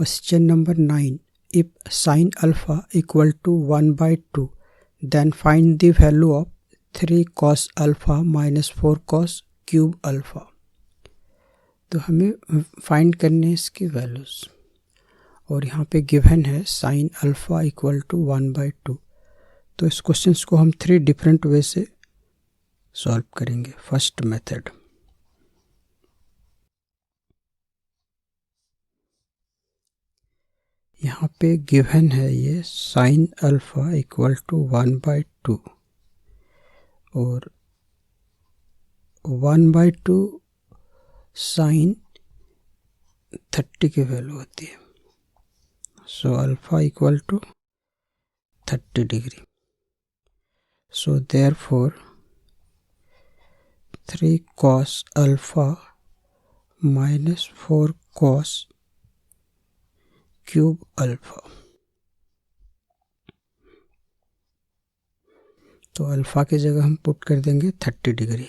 Question number 9. If sin alpha equal to 1 by 2, then find the value of 3 cos alpha minus 4 cos cube alpha. तो हमें find करने हैं इसकी values, और यहाँ पे गिवन है sine alpha equal to 1 by 2। तो इस क्वेश्चन को हम 3 डिफरेंट वे से सॉल्व करेंगे। फर्स्ट मेथड, यहाँ पे गिवन है ये sine alpha equal to 1 by 2, और 1 बाई 2 साइन 30 की वैल्यू होती है। So alpha equal to 30 degree. So therefore 3 cos alpha minus 4 cos cube alpha. तो अल्फ़ा की जगह हम पुट कर देंगे 30 degree,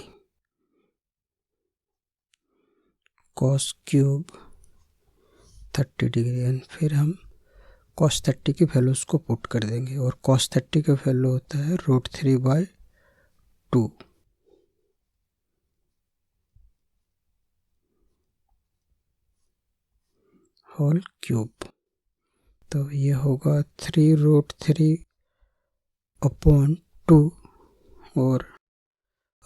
cos cube 30 degree, and फिर हम cos 30 की वैल्यूज़ को पुट कर देंगे, और cos 30 का वैल्यू होता है √3/2। Whole cube. तो ये होगा 3√3/2, और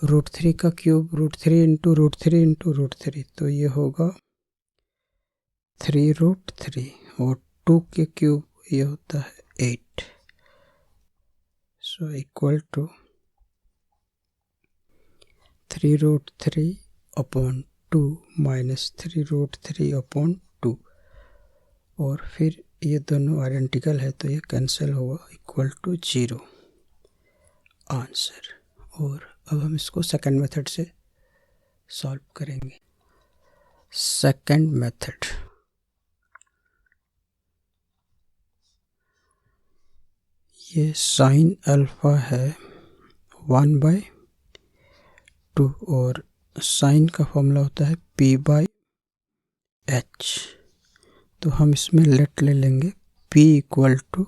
√3 का क्यूब √3 इंटू √3 इंटू √3, तो ये होगा 3√3, और 2 के क्यूब ये होता है 8। सो इक्वल टू 3√3/2 माइनस 3√3/2, और फिर ये दोनों आइडेंटिकल है तो ये कैंसिल होगा, इक्वल टू 0 आंसर। और अब हम इसको सेकंड मेथड से सॉल्व करेंगे। सेकंड मेथड, ये साइन अल्फ़ा है 1 बाई 2, और साइन का फॉर्मूला होता है P/H। तो हम इसमें लेट ले लेंगे P इक्वल टू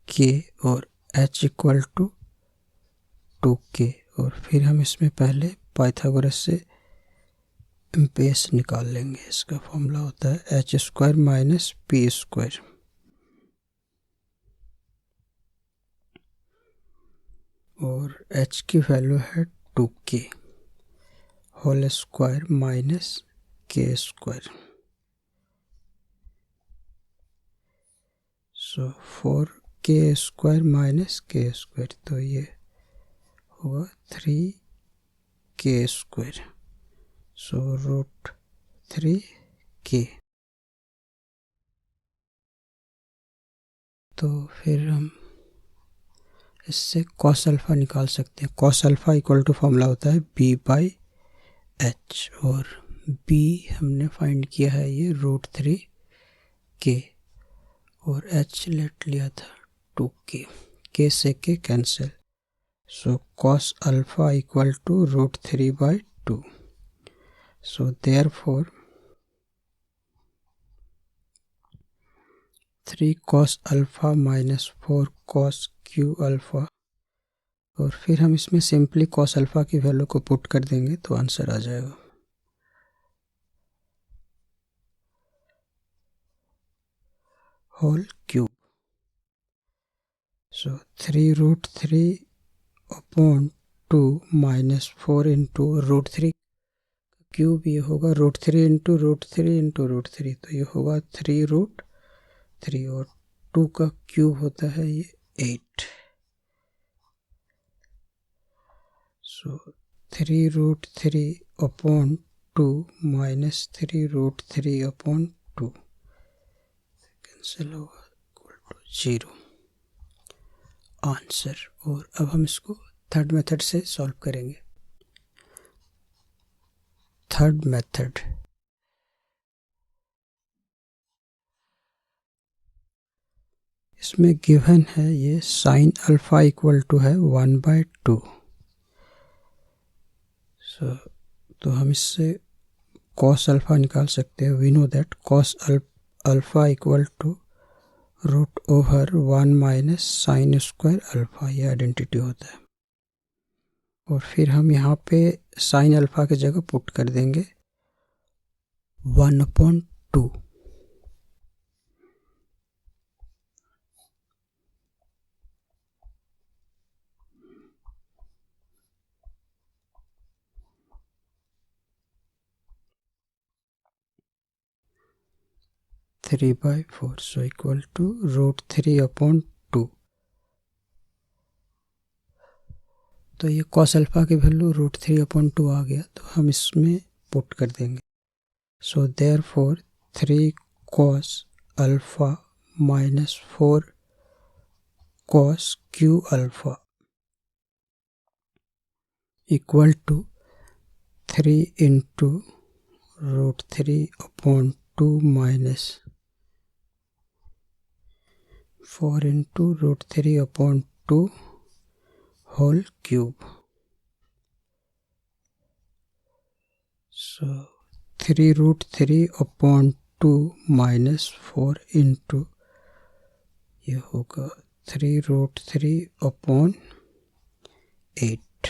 K और H इक्वल टू 2K, और फिर हम इसमें पहले पाइथागोरस से बेस निकाल लेंगे। इसका फॉर्मूला होता है H² माइनस P², और H की वैल्यू है 2K whole square minus K²। So 4K² minus K², तो ये होगा 3K²। सो √3K। तो फिर हम इससे cos अल्फ़ा निकाल सकते हैं। cos alpha equal to formula होता है B/H, और B हमने फाइंड किया है ये √3K, और H लेट लिया था 2K, K से K कैंसिल। So cos alpha equal to √3/2। So therefore 3 cos alpha minus 4 cos cube alpha, और फिर हम इसमें सिंपली cos अल्फ़ा की वैल्यू को पुट कर देंगे तो आंसर आ जाएगा। Whole cube. So 3√3/2 minus 4 into √3 cube, ये होगा √3 इंटू √3 इंटू √3, तो ये होगा 3√3, और 2 का क्यूब होता है ये 8। सो 3√3/2 माइनस 3√3/2 कैंसिल होगा, इक्वल टू 0 आंसर। और अब हम इसको थर्ड मेथड से सॉल्व करेंगे। थर्ड मेथड, इसमें गिवन है ये साइन अल्फ़ा इक्वल टू है 1 बाई 2। तो हम इससे cos अल्फ़ा निकाल सकते हैं। We know that cos alpha equal to root over 1 minus sine square alpha, ये आइडेंटिटी होता है। और फिर हम यहाँ पे साइन अल्फ़ा की जगह पुट कर देंगे 1/2। 3/4 सो इक्वल टू रूट 3/2। तो ये कॉस अल्फ़ा की वैल्यू रूट 3/2 आ गया, तो हम इसमें पुट कर देंगे। So therefore 3 cos alpha minus 4 cos cube alpha equal to 3 into root 3/2 minus 4 into root 3/2 whole cube. So 3 root 3/2 minus 4 into ये होगा 3 root 3/8।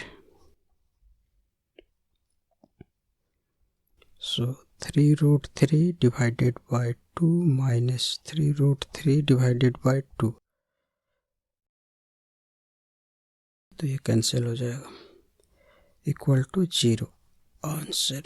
So 3 root 3 divided by 2 minus 3 root 3 divided by 2, तो ये cancel हो जाएगा, equal to 0 answer.